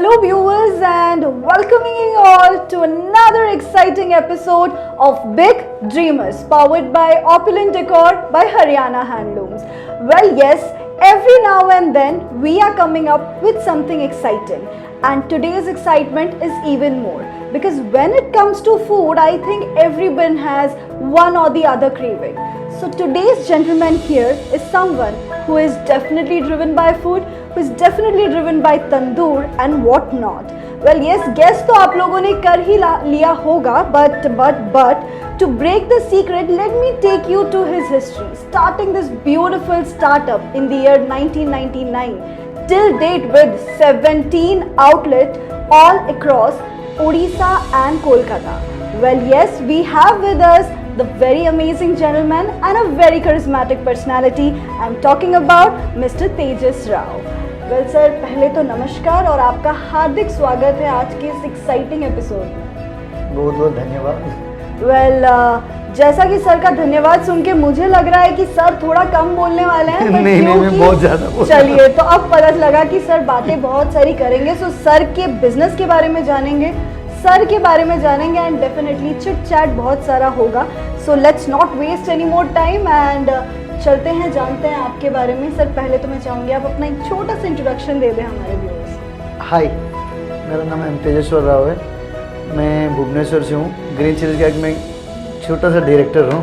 Hello viewers and welcoming you all to another exciting episode of Big Dreamers powered by Opulent Decor by Haryana Handlooms. Well yes, every now and then we are coming up with something exciting, and today's excitement is even more because when it comes to food, I think everyone has one or the other craving. So today's gentleman here is someone who is definitely driven by food, who is definitely driven by tandoor and what not. Well yes, guess तो आप लोगों ने कर ही लिया होगा, but to break the secret, let me take you to his history. Starting this beautiful startup in the year 1999, till date with 17 outlets all across Odisha and Kolkata. Well yes, we have with us the very amazing gentleman and a very charismatic personality. I'm talking about Mr. Tejas Rao. Well sir, पहले तो नमस्कार और आपका हार्दिक स्वागत है आज के इस एक्साइटिंग एपिसोड में। बहुत बहुत धन्यवाद। वेल जैसा कि सर का धन्यवाद सुन के मुझे लग रहा है कि सर थोड़ा कम बोलने वाले हैं। नहीं, मैं बहुत ज़्यादा बोल रहा हूं। चलिए, तो अब पता लगा कि सर बातें बहुत सारी करेंगे। सो सर के बिजनेस के बारे में जानेंगे, सर के बारे में जानेंगे एंड डेफिनेटली चिट चैट बहुत सारा होगा। So let's not waste any more time and चलते हैं, जानते हैं आपके बारे में। सर पहले तो मैं चाहूँगी आप अपना एक छोटा सा इंट्रोडक्शन दे दें हमारे व्यूअर्स। हाय, मेरा नाम एम तेजेश्वर राव है। मैं भुवनेश्वर से हूँ। ग्रीन चिलीज़ का एक मैं छोटा सा डायरेक्टर हूँ।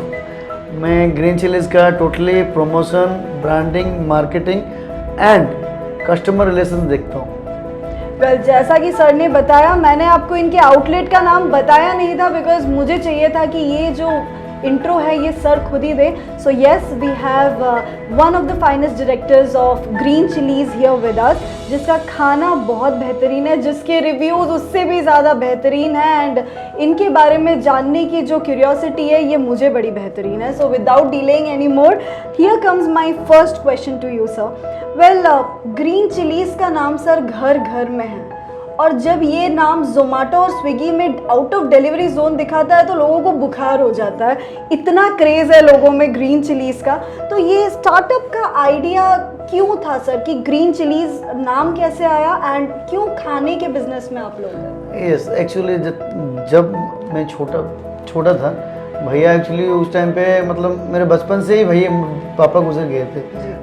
मैं ग्रीन चिलीज़ का totally promotion, branding, marketing and customer relation देखता हूँ। वेल जैसा कि सर ने बताया, मैंने आपको इनके आउटलेट का नाम बताया नहीं था बिकॉज मुझे चाहिए था कि ये जो इंट्रो है ये सर खुद ही दे। So yes, we have one of the finest directors of Green Chillies here with us, जिसका खाना बहुत बेहतरीन है, जिसके रिव्यूज़ उससे भी ज़्यादा बेहतरीन है एंड इनके बारे में जानने की जो क्यूरियोसिटी है ये मुझे बड़ी बेहतरीन है। So without delaying any more, here comes my first question to you sir. Well green chillies का नाम सर घर घर में है, और जब ये नाम जोमेटो और स्विगी में आउट ऑफ डिलीवरी जोन दिखाता है तो लोगों को बुखार हो जाता है। इतना क्रेज़ है लोगों में ग्रीन चिलीज़ का। तो ये स्टार्टअप का आइडिया क्यों था सर, कि ग्रीन चिलीज़ नाम कैसे आया एंड क्यों खाने के बिजनेस में आप लोग हैं? यस, एक्चुअली जब मैं छोटा था, भैया एक्चुअली उस टाइम पे मतलब मेरे बचपन से ही भैया पापा गुजर गए थे,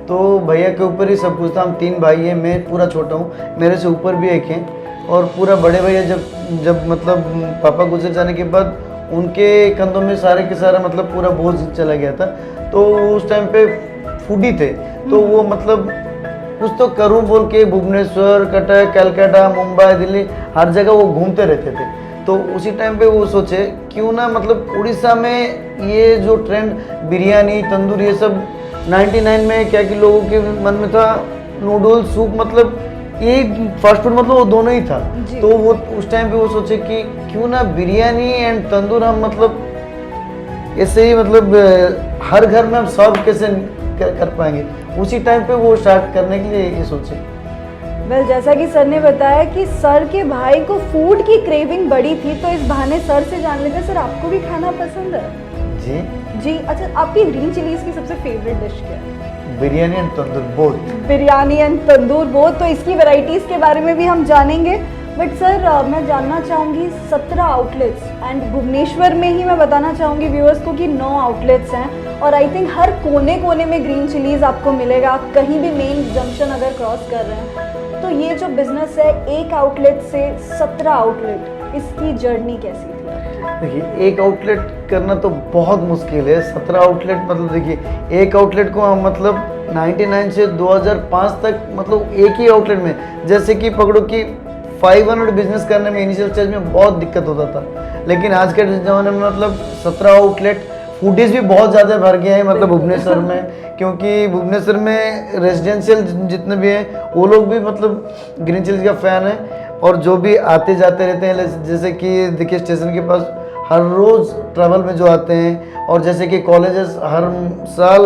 तो भैया के ऊपर ही सब कुछ था। हम 3 भाई हैं, मैं पूरा छोटा हूँ, मेरे से ऊपर भी एक हैं, और पूरा बड़े भैया जब मतलब पापा गुजर जाने के बाद उनके कंधों में सारे के सारा मतलब पूरा बोझ चला गया था। तो उस टाइम पे फूडी थे, तो वो मतलब कुछ तो करूं बोल के भुवनेश्वर, कटक, कलकत्ता, मुंबई, दिल्ली हर जगह वो घूमते रहते थे। तो उसी टाइम पे वो सोचे क्यों ना मतलब उड़ीसा में ये जो ट्रेंड बिरयानी, तंदूर, ये सब 99 में क्या कि लोगों के मन में था, नूडल, सूप, मतलब ये फास्ट फूड मतलब वो दोनों ही था। तो वो उस टाइम पे वो सोचे कि क्यों ना बिरयानी एंड तंदूर हम मतलब ऐसे ही मतलब हर घर में हम सर्व कैसे कर पाएंगे। उसी टाइम पे वो स्टार्ट करने के लिए ये सोचे। वेल जैसा कि सर ने बताया कि सर के भाई को फूड की क्रेविंग बड़ी थी, तो इस बहाने सर से जान लेते हैं, सर आपको भी खाना पसंद है? जी। अच्छा, आपकी ग्रीन चिलीज़ की सबसे फेवरेट डिश क्या है? Biryani and tandoor both. Biryani and tandoor both, तो इसकी वैरायटीज़ के बारे में भी हम जानेंगे। बट सर मैं जानना चाहूँगी 17 आउटलेट्स एंड भुवनेश्वर में ही मैं बताना चाहूँगी व्यूअर्स को कि 9 आउटलेट्स हैं, और आई थिंक हर कोने कोने में ग्रीन चिलीज़ आपको मिलेगा, आप कहीं भी मेन जंक्शन अगर क्रॉस कर रहे हैं। तो ये जो बिज़नेस है, एक आउटलेट से 17 आउटलेट, इसकी जर्नी कैसी थी? देखिए, एक आउटलेट करना तो बहुत मुश्किल है। 17 आउटलेट मतलब देखिए, एक आउटलेट को हम मतलब 99 से 2005 तक मतलब एक ही आउटलेट में, जैसे कि पकड़ो कि 500 बिजनेस करने में इनिशियल स्टेज में बहुत दिक्कत होता था, लेकिन आज के ज़माने में मतलब 17 आउटलेट, फूडीज भी बहुत ज़्यादा भर गया है मतलब भुवनेश्वर में, क्योंकि भुवनेश्वर में रेजिडेंशियल जितने भी हैं वो लोग भी मतलब ग्रीन चिलीज़ का फ़ैन है, और जो भी आते जाते रहते हैं, जैसे कि देखिए स्टेशन के पास हर रोज़ ट्रैवल में जो आते हैं, और जैसे कि कॉलेजेस हर साल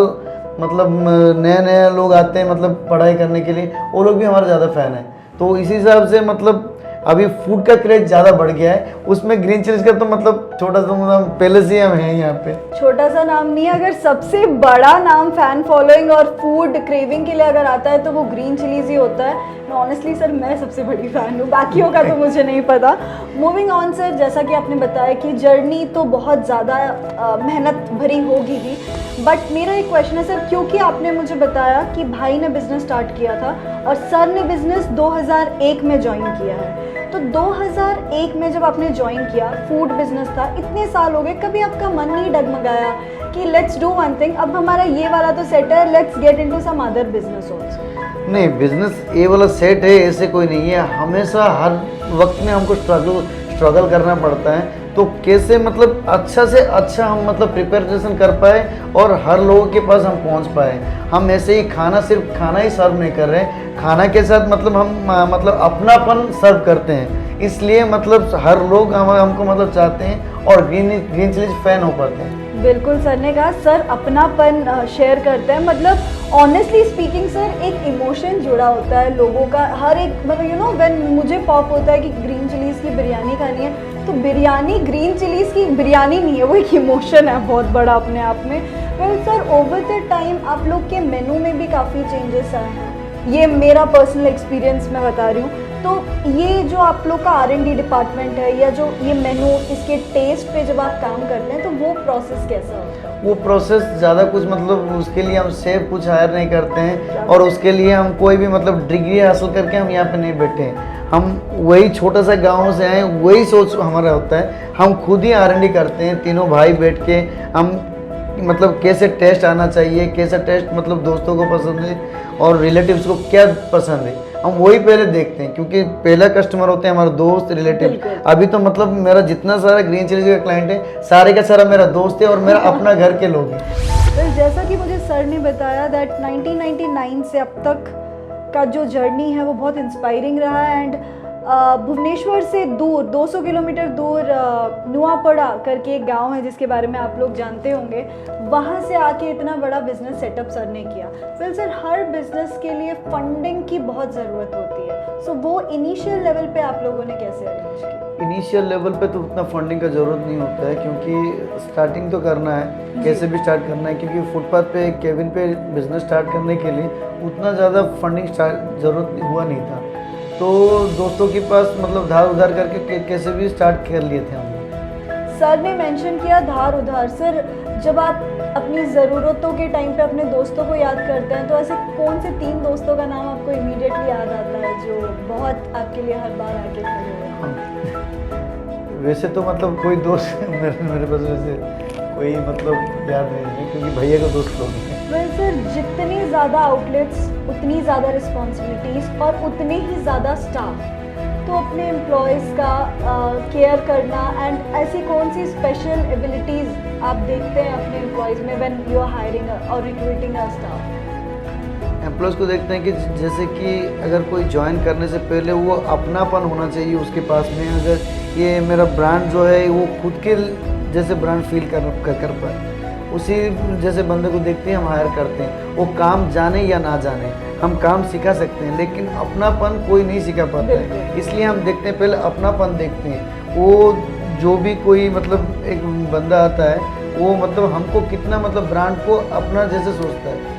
मतलब नए लोग आते हैं मतलब पढ़ाई करने के लिए, वो लोग भी हमारे ज़्यादा फ़ैन हैं। तो इसी हिसाब से मतलब अभी फूड का क्रेज ज़्यादा बढ़ गया है, उसमें ग्रीन चिलीज का तो मतलब छोटा सा मतलब पहले से ही हम हैं यहाँ पे। छोटा सा नाम नहीं, अगर सबसे बड़ा नाम फैन फॉलोइंग और फूड क्रेविंग के लिए अगर आता है तो वो ग्रीन चिलीज ही होता है। ऑनेस्टली सर मैं सबसे बड़ी फ़ैन हूँ, बाकियों का तो मुझे नहीं पता। मूविंग ऑन सर, जैसा कि आपने बताया कि जर्नी तो बहुत ज़्यादा मेहनत भरी होगी ही, बट मेरा एक क्वेश्चन है सर, क्योंकि आपने मुझे बताया कि भाई ने बिज़नेस स्टार्ट किया था और सर ने बिज़नेस 2001 में ज्वाइन किया है, तो 2001 में जब आपने ज्वाइन किया, फूड बिजनेस था, इतने साल हो गए, कभी आपका मन नहीं डगमगाया कि लेट्स डू वन थिंग, अब हमारा ये वाला तो सेट है, let's get into some other business also? नहीं, बिजनेस ये वाला सेट है ऐसे कोई नहीं है, हमेशा हर वक्त में हमको स्ट्रगल करना पड़ता है। तो कैसे मतलब अच्छा से अच्छा हम मतलब प्रिपरेशन कर पाए और हर लोगों के पास हम पहुंच पाए। हम ऐसे ही सिर्फ खाना ही सर्व नहीं कर रहे, खाना के साथ मतलब हम मतलब अपनापन सर्व करते हैं, इसलिए मतलब हर लोग हमको मतलब चाहते हैं और ग्रीन चिलीज फैन हो पाते हैं। बिल्कुल, सर ने कहा सर अपनापन शेयर करते हैं, मतलब ऑनेस्टली स्पीकिंग सर एक इमोशन जुड़ा होता है लोगों का, हर एक मतलब व्हेन मुझे पॉप होता है कि ग्रीन चिलीज़ की बिरयानी खानी है, तो बिरयानी ग्रीन चिलीज़ की बिरयानी नहीं है, वो एक इमोशन है बहुत बड़ा अपने आप में। Well sir, over the time आप लोग के मेनू में भी काफ़ी चेंजेस आए हैं, ये मेरा पर्सनल एक्सपीरियंस मैं बता रही हूँ। तो ये जो आप लोग का R&D डिपार्टमेंट है या जो ये मेनू, इसके टेस्ट पे जब आप काम करते हैं तो वो प्रोसेस कैसा होता है? वो प्रोसेस ज़्यादा कुछ मतलब उसके लिए हम शेफ कुछ हायर नहीं करते हैं और उसके लिए हम कोई भी मतलब डिग्री हासिल करके हम यहाँ पे नहीं बैठे हैं। हम वही छोटा सा गांव से आए, वही सोच हमारा होता है, हम खुद ही R&D करते हैं, तीनों भाई बैठ के हम मतलब कैसे टेस्ट आना चाहिए, कैसा टेस्ट मतलब दोस्तों को पसंद है और रिलेटिव्स को क्या पसंद है, हम वही पहले देखते हैं, क्योंकि पहला कस्टमर होते हैं हमारे दोस्त रिलेटिव। अभी तो मतलब मेरा जितना सारा ग्रीन चिलीज का क्लाइंट है, सारे का सारा मेरा दोस्त है और मेरा अपना घर के लोग हैं। तो जैसा कि मुझे सर ने बताया दैट 1999 से अब तक का जो जर्नी है वो बहुत इंस्पायरिंग रहा है, एंड भुवनेश्वर से दूर 200 किलोमीटर दूर नुआपड़ा करके एक गांव है जिसके बारे में आप लोग जानते होंगे, वहाँ से आके इतना बड़ा बिजनेस सेटअप सर ने किया। वेल सर, हर बिजनेस के लिए फंडिंग की बहुत ज़रूरत होती है, सो वो इनिशियल लेवल पे आप लोगों ने कैसे अरेंज किया? इनिशियल लेवल पे तो उतना फंडिंग का ज़रूरत नहीं होता है, क्योंकि स्टार्टिंग तो करना है, कैसे भी स्टार्ट करना है, क्योंकि फुटपाथ पे केबिन पे बिज़नेस स्टार्ट करने के लिए उतना ज़्यादा फंडिंग ज़रूरत हुआ नहीं था, तो दोस्तों के पास मतलब धार उधार करके कैसे भी स्टार्ट कर लिए थे हम। सर ने मेंशन किया धार उधार, सर जब आप अपनी ज़रूरतों के टाइम पे अपने दोस्तों को याद करते हैं तो ऐसे कौन से 3 दोस्तों का नाम आपको इमीडिएटली याद आता है जो बहुत आपके लिए हर बार आके खड़े हुए? वैसे तो मतलब कोई दोस्त मेरे पास वैसे कोई मतलब याद नहीं है, क्योंकि भैया का दोस्त लोग हैं। वेल सर, जितनी ज़्यादा आउटलेट्स उतनी ज़्यादा रिस्पॉन्सिबिलिटीज़ और उतने ही ज़्यादा स्टाफ, तो अपने एम्प्लॉयज़ का केयर करना एंड ऐसी कौन सी स्पेशल एबिलिटीज़ आप देखते हैं अपने एम्प्लॉयज़ में व्हेन यू आर हायरिंग और रिक्रूटिंग अ स्टाफ? एम्प्लॉयज़ को देखते हैं कि जैसे कि अगर कोई ज्वाइन करने से पहले वो अपनापन होना चाहिए उसके पास में, अगर ये मेरा ब्रांड जो है वो खुद के जैसे ब्रांड फील कर पाए, उसी जैसे बंदे को देखते हैं हम हायर करते हैं। वो काम जाने या ना जाने, हम काम सिखा सकते हैं लेकिन अपनापन कोई नहीं सिखा पाता है, इसलिए हम देखते हैं पहले अपनापन देखते हैं। वो जो भी कोई मतलब एक बंदा आता है वो मतलब हमको कितना मतलब ब्रांड को अपना जैसे सोचता है।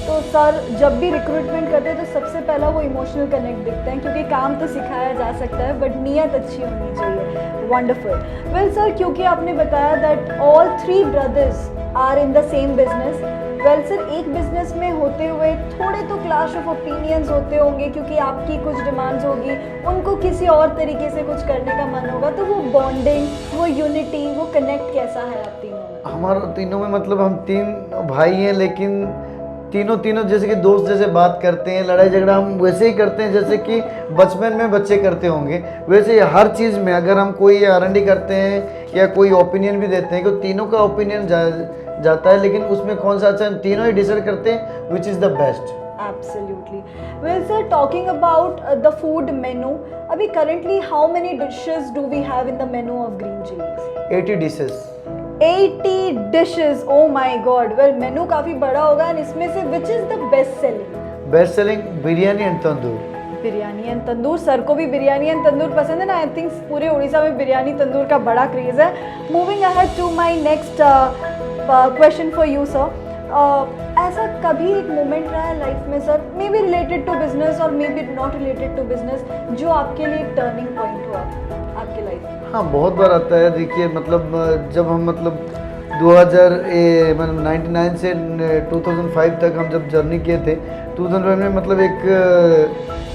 तो सर जब भी रिक्रूटमेंट करते हैं तो सबसे पहला वो इमोशनल कनेक्ट दिखते हैं, क्योंकि काम तो सिखाया जा सकता है बट नीयत अच्छी होनी चाहिए। वंडरफुल। वेल सर, क्योंकि आपने बताया that all 3 brothers are in the same business, well sir, एक बिजनेस में होते हुए थोड़े तो क्लैश ऑफ ओपिनियंस होते होंगे, क्योंकि आपकी कुछ डिमांड्स होगी, उनको किसी और तरीके से कुछ करने का मन होगा, तो वो बॉन्डिंग, वो यूनिटी, वो कनेक्ट कैसा है आप तीनों में? हमारा तीनों में मतलब हम 3 भाई हैं, लेकिन तीनों जैसे कि दोस्त जैसे बात करते हैं, लड़ाई झगड़ा हम वैसे ही करते हैं जैसे कि बचपन में बच्चे करते होंगे, वैसे हर चीज़ में अगर हम कोई R&D करते हैं या कोई ओपिनियन भी देते हैं, तो तीनों का ओपिनियन जाता है, लेकिन उसमें कौन सा अच्छा, हम तीनों ही डिसाइड करते हैं which is the best. Absolutely. Well sir, talking about the food menu, अभी currently how many dishes do we have in the menu of Green Chilies? 80 dishes. 80 dishes, oh my god. Well, मेनू काफ़ी बड़ा होगा, and इसमें से which is the best selling? Best selling biryani and tandoor. Biryani and tandoor. Sir को भी biryani and तंदूर पसंद है ना। आई थिंक पूरे उड़ीसा में बिरयानी तंदूर का बड़ा क्रेज़ है। Moving ahead to my next question for you sir. ऐसा कभी एक मोमेंट रहा है लाइफ में sir, maybe related to business और maybe not related to business, जो आपके लिए एक टर्निंग पॉइंट हुआ आपके लाइफ में? हाँ, बहुत बार आता है। देखिए मतलब जब हम मतलब 99 से 2005 तक हम जब जर्नी किए थे, 2005 में मतलब एक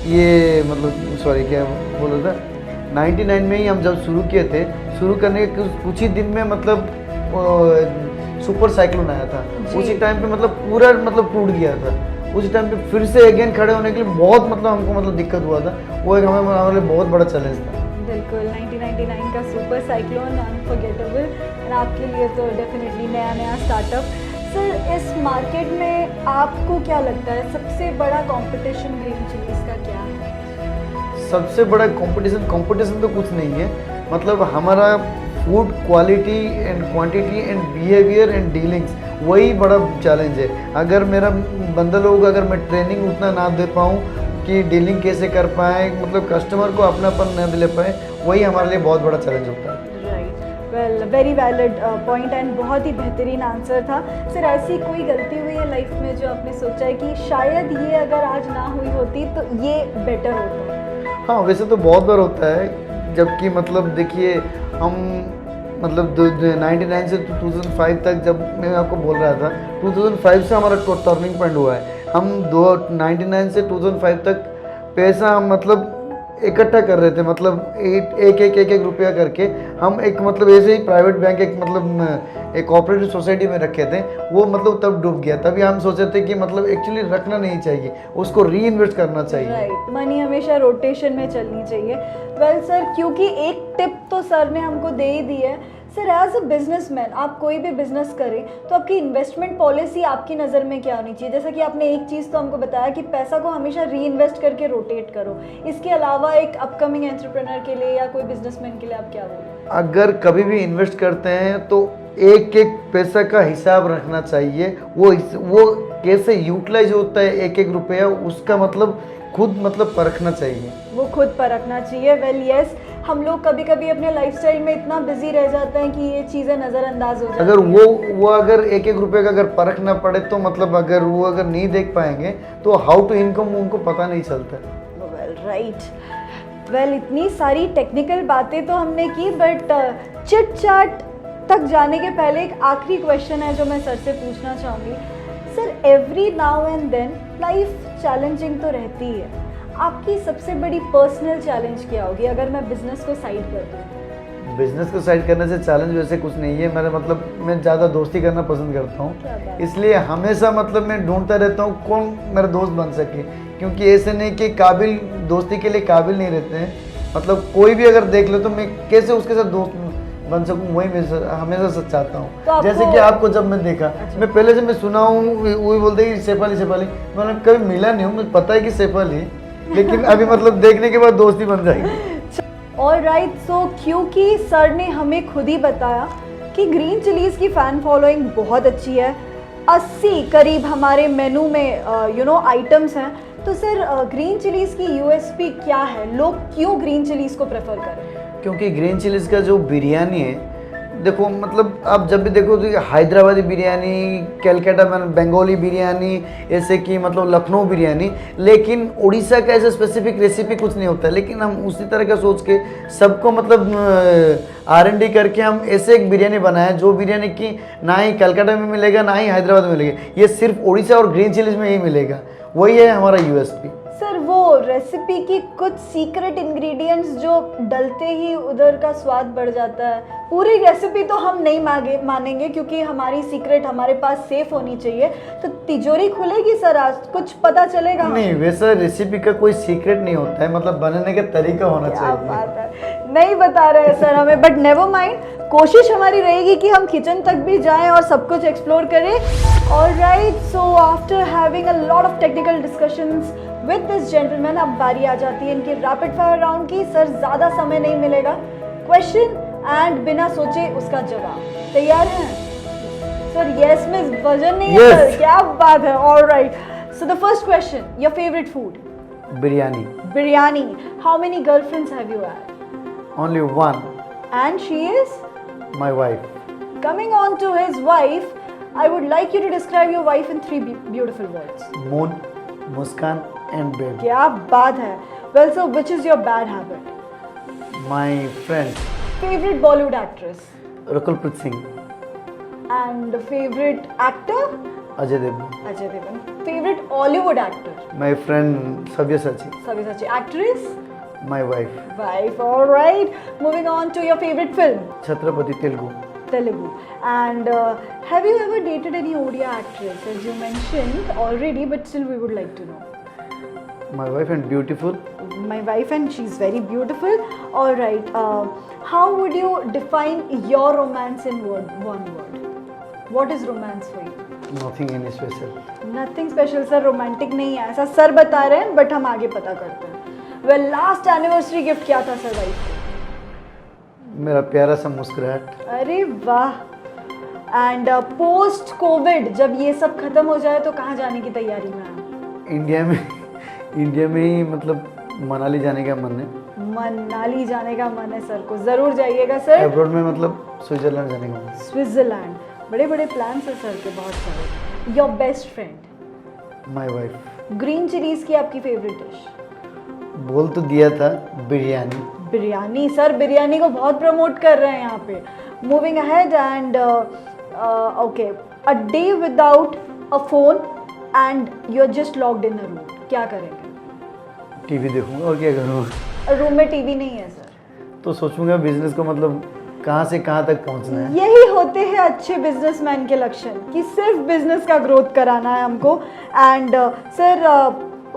ये मतलब सॉरी क्या बोला था, 99 में ही हम जब शुरू किए थे, शुरू करने के कुछ ही दिन में मतलब सुपर साइक्लोन आया था। उसी टाइम पे मतलब पूरा मतलब टूट गया था। उसी टाइम पे फिर से अगेन खड़े होने के लिए बहुत मतलब हमको मतलब दिक्कत हुआ था। वो एक हमारे लिए बहुत बड़ा चैलेंज था। बिल्कुल, 1999 का सुपर साइक्लोन अनफॉरगेटेबल, और आपके लिए तो डेफिनेटली नया स्टार्टअप। सर, इस मार्केट में आपको क्या लगता है सबसे बड़ा कंपटीशन ग्रीन चिलीज का क्या है? सबसे बड़ा कंपटीशन तो कुछ नहीं है। मतलब हमारा food quality and quantity and behaviour and dealings, वही बड़ा चैलेंज है। अगर मेरा बंदा लोग अगर मैं ट्रेनिंग उतना ना दे पाऊँ कि डीलिंग कैसे कर पाएँ, मतलब कस्टमर को अपनापन न दिले पाए, वही हमारे लिए बहुत बड़ा चैलेंज होता है। Right, well very valid point and बहुत ही बेहतरीन आंसर था। सर, ऐसी कोई गलती हुई है लाइफ में जो आपने सोचा है कि शायद ये अगर आज ना हुई होती तो ये बेटर होता? हाँ, वैसे तो बहुत बार होता है। जबकि मतलब देखिए हम मतलब 99 से 2005 तक, जब मैं आपको बोल रहा था 2005 से हमारा टर्निंग पॉइंट हुआ है। हम 99 से 2005 तक पैसा हम मतलब इकट्ठा कर रहे थे, मतलब एक रुपया करके हम एक मतलब ऐसे ही प्राइवेट बैंक एक मतलब एक कोऑपरेटिव सोसाइटी में रखे थे। वो मतलब तब डूब गया। तभी हम सोचे थे कि मतलब एक्चुअली रखना नहीं चाहिए, उसको री इन्वेस्ट करना चाहिए। राइट, मनी हमेशा रोटेशन में चलनी चाहिए। वेल सर, क्योंकि एक टिप तो सर ने हमको दे ही दी है। सर, एज अ बिजनेसमैन आप कोई भी बिजनेस करें तो आपकी इन्वेस्टमेंट पॉलिसी आपकी नज़र में क्या होनी चाहिए? जैसा कि आपने एक चीज़ तो हमको बताया कि पैसा को हमेशा री इन्वेस्ट करके रोटेट करो। इसके अलावा एक अपकमिंग एंटरप्रेन्योर के लिए या कोई बिजनेसमैन के लिए आप क्या बोलें? अगर कभी भी इन्वेस्ट करते हैं तो एक पैसा का हिसाब रखना चाहिए। वो कैसे यूटिलाइज होता है एक रुपया, उसका मतलब खुद मतलब परखना चाहिए। वो खुद परखना चाहिए। वेल यस, हम लोग कभी कभी अपने लाइफस्टाइल में इतना बिजी रह जाते हैं कि ये चीज़ें नज़रअंदाज हो जाती हैं। अगर वो अगर एक रुपये का अगर परखना पड़े तो मतलब अगर वो अगर नहीं देख पाएंगे तो हाउ टू इनकम उनको पता नहीं चलता। वेल राइट, वेल इतनी सारी टेक्निकल बातें तो हमने की, बट चिट चाट तक जाने के पहले एक आखिरी क्वेश्चन है जो मैं सर से पूछना चाहूँगी। Sir, every now and then life challenging तो रहती है, आपकी सबसे बड़ी पर्सनल चैलेंज क्या होगी अगर मैं बिजनेस को साइड कर दूँ? बिजनेस को साइड करने से चैलेंज वैसे कुछ नहीं है। मेरा मतलब मैं ज़्यादा दोस्ती करना पसंद करता हूँ, इसलिए हमेशा मतलब मैं ढूंढता रहता हूँ कौन मेरा दोस्त बन सके। क्योंकि ऐसे नहीं कि काबिल दोस्ती के लिए काबिल नहीं रहते हैं। मतलब कोई भी अगर देख ले तो मैं कैसे उसके साथ दोस्त बन सकूं, वही मैं हमेशा सच चाहता हूँ। तो जैसे कि आपको जब मैं देखा, मैं पहले से मैं सुना हूँ, वही बोलते हैं कि शेफाली, मैंने कभी मिला नहीं हूँ, मुझे पता है कि शेफाली, लेकिन अभी मतलब देखने के बाद दोस्ती बन जाएगी। ऑलराइट, सो क्योंकि सर ने हमें खुद ही बताया कि ग्रीन चिलीज की फ़ैन फॉलोइंग बहुत अच्छी है, 80 करीब हमारे मेनू में आइटम्स हैं, तो सर ग्रीन चिलीज की यूएसपी क्या है? लोग क्यों ग्रीन चिलीज को प्रेफर करें? क्योंकि ग्रीन चिलीज़ का जो बिरयानी है, देखो मतलब आप जब भी देखो तो हैदराबादी बिरयानी, कलकत्ता में बंगाली बिरयानी, ऐसे कि मतलब लखनऊ बिरयानी, लेकिन उड़ीसा का ऐसा स्पेसिफिक रेसिपी कुछ नहीं होता। लेकिन हम उसी तरह का सोच के सबको मतलब R&D करके हम ऐसे एक बिरयानी बनाए जो बिरयानी की ना ही कलकत्ता में मिलेगा ना ही हैदराबाद में मिलेगा, ये सिर्फ उड़ीसा और ग्रीन चिलीज़ में ही मिलेगा। वही है हमारा USP। सर, वो रेसिपी की कुछ सीक्रेट इंग्रेडिएंट्स जो डलते ही उधर का स्वाद बढ़ जाता है। पूरी रेसिपी तो हम नहीं मानेंगे क्योंकि हमारी सीक्रेट हमारे पास सेफ होनी चाहिए। तो तिजोरी खुलेगी सर आज, कुछ पता चलेगा? नहीं, वैसा रेसिपी का कोई सीक्रेट नहीं होता है, मतलब बनाने का तरीका होना क्या चाहिए। बात है, नहीं बता रहे हैं सर हमें, बट नेवर माइंड, कोशिश हमारी रहेगी कि हम किचन तक भी जाएं और सब कुछ एक्सप्लोर करें। Alright, so after having a lot of technical discussions with this gentleman, अब बारी आ जाती है इनकी रैपिड फायर राउंड की। सर, ज़्यादा समय नहीं मिलेगा, क्वेश्चन एंड बिना सोचे उसका जवाब। तैयार हैं सर? यस मिस, वजन नहीं है सर, क्या बात है। Alright, so the first question, your favourite food? biryani. Biryani. How many girlfriends have you had? Only one, And she is? my wife. Coming on to his wife, I would like you to describe your wife in three beautiful words. Moon, Muskan, and Babe. क्या बात है. Well, so which is your bad habit? My friend, Favorite Bollywood actress? Rakulpreet Singh, And favorite actor? Ajay Devgn. Ajay Devgn. Favorite Hollywood actor? My friend, Sabyasachi, Sabyasachi. Actress? my wife. Wife. All right. Moving on to your favorite film? Chhatrapati Telugu. Telugu. And have you ever dated any Odia actress? As you mentioned already, but still we would like to know. My wife and beautiful. My wife, and she's very beautiful. All right. How would you define your romance in one word? What is romance for you? Nothing any special. Nothing special, sir. Romantic नहीं है ऐसा sir बता रहे हैं, but हम आगे पता करते हैं. Well, last anniversary gift क्या था सर वाइफ को? मेरा प्यारा सा मुस्कुराहट. अरे वाह. एंड पोस्ट कोविड जब ये सब खत्म हो जाए तो कहाँ जाने की तैयारी में हैं? इंडिया में ही मतलब मनाली जाने का मन है. मनाली जाने का मन है सर को. जरूर जाइएगा सर. अब्रॉड में मतलब स्विट्जरलैंड जाने का मन है. स्विट्जरलैंड. बड़े बड़े प्लान्स हैं सर के बहुत सारे. Your best friend? My wife. Green chillies की आपकी फेवरेट डिश? बोल तो दिया था बिरयानी. बिरयानी. सर बिरयानी को बहुत प्रमोट कर रहे हैं यहाँ पे. Moving ahead and okay, a day without a phone and you are just locked in a room, क्या करेंगे? टीवी देखूंगा और क्या करूँगा. रूम में टीवी नहीं है सर. तो सोचूंगा बिजनेस को मतलब कहाँ से कहाँ तक पहुँचना है. यही होते हैं अच्छे बिजनेसमैन के लक्षण कि सिर्फ बिजनेस का ग्रोथ कराना है हमको. And sir,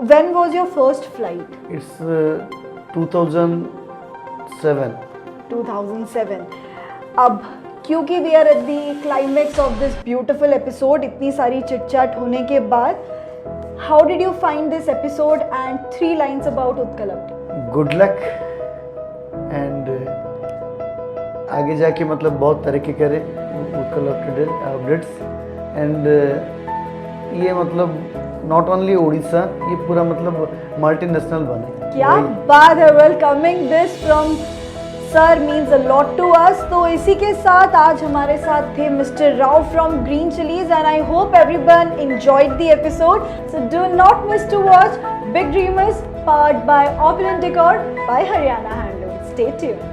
when was your first flight? It's 2007. 2007. अब क्योंकि we are at the climax of this beautiful episode, इतनी सारी चिटचैट होने के बाद, how did you find this episode and 3 lines about Utkal update? Good luck and आगे जाके मतलब बहुत तरक्की करे उत्कल अपडेट्स. एंड ये मतलब नॉट ओनली उड़ीसा, ये पूरा मतलब मल्टीनेशनल बने. क्या बात है. Welcoming this from sir means a lot to us. तो इसी के साथ आज हमारे साथ थे mister Rao from green chillies and I hope everyone enjoyed the episode. So do not miss to watch big dreamers, powered by Opulent Decor by Haryana Handlooms. Stay tuned.